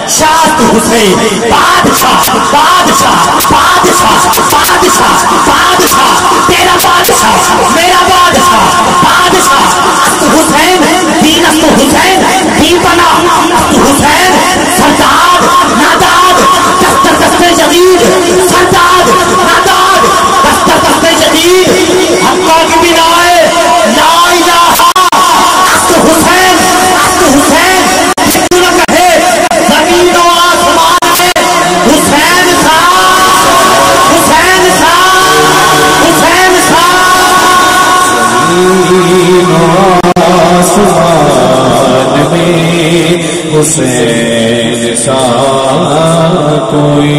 شاہ حسین بادشاہ بادشاہ بادشاہ بادشاہ بادشاہ تیرا بادشاہ میرا بادشاہ بادشاہ حسین دین حسین دین بنا حسین سردار ناداد دفتر دفتر جدید سردار ناداد دفتر دفتر جدید حقا کی بنا ہے لا الہ حسین حسین کیوں نہ کہے زمین و آسمان میں حسین صاحب حسین صاحب حسین صاحب زمین و آسمان میں حسین سا کوئی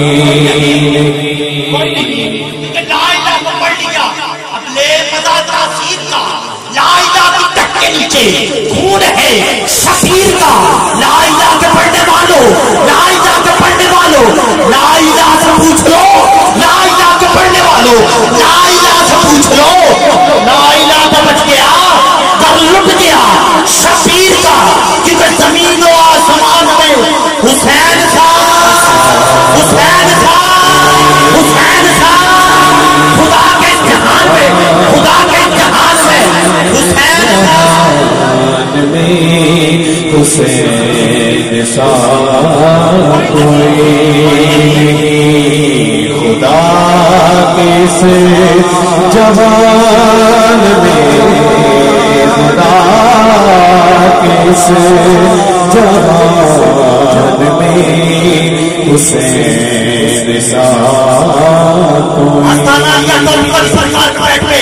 لا الہ کو پڑھ لیا اب لے مزہ تاثیر کا لا الہ کی تک کے نیچے خون ہے شفیر کا لا الہ کے پڑھنے والوں لا الہ کے پڑھنے والوں لا الہ سے پوچھ لو لا الہ کے پڑھنے والوں لا الہ سے پوچھ لو لا الہ تو بچ گیا در لٹ گیا شفیر کا کیونکہ زمین و آسمان میں حسین صاحب حسین صاحب حسین صاحب خدا کے جہان میں خدا کے جہان میں حسین میں حسین سا کوئی خدا کے سے جوان میں خدا کے سے جوان میں حسین سا کوئی سرکار بیٹھ پہ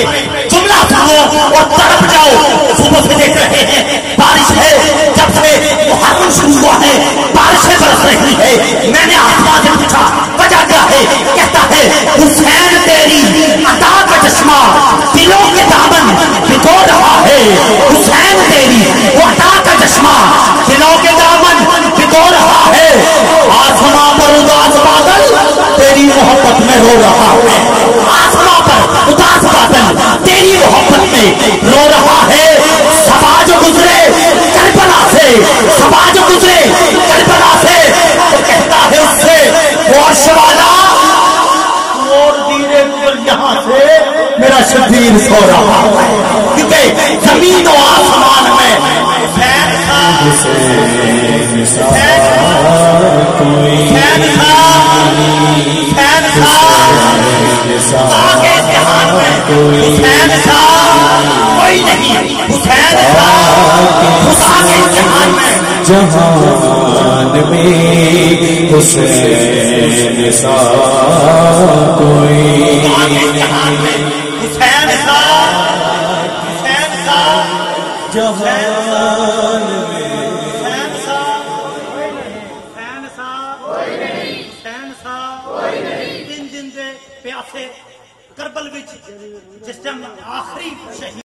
جملہ پڑھو اور تڑپ جاؤ صبح سے دیکھ رہے ہیں بارش ہے جب سے محرم شروع ہوا ہے بارشیں برس رہی ہے میں نے آسمان سے پوچھا وجہ کیا ہے کہتا ہے حسین تیری عطا کا چشمہ دلوں کے دامن بھگو رہا ہے حسین تیری وہ عطا کا چشمہ دلوں کے دامن بھگو رہا ہے آسمان پر اداس بادل تیری محبت میں رو رہا ہے آسمان پر اداس بادل تیری محبت میں رو رہا ہے صبا جو گزرے کربلا سے صبا جو گزرے کربلا سے تو کہتا ہے اس سے وہ عرش والا اور دیرے گزر یہاں سے میرا شبیر سو رہا ہے کیونکہ زمین و آسمان میں حسین صاحب حسین سا کوئی حسین صاحب حسین صاحب آگے جہان میں حسین صاحب کوئی نہیں حسین صاحب خدا کے جہان میں جہان میں حسین سا کوئی آگے جہان میں حسین صاحب حسین صاحب جہان میں حسین صاحب حسین صاحب حسین صاحب تین دن دے پیاسے کربل وچ جس ٹائم آخری شہید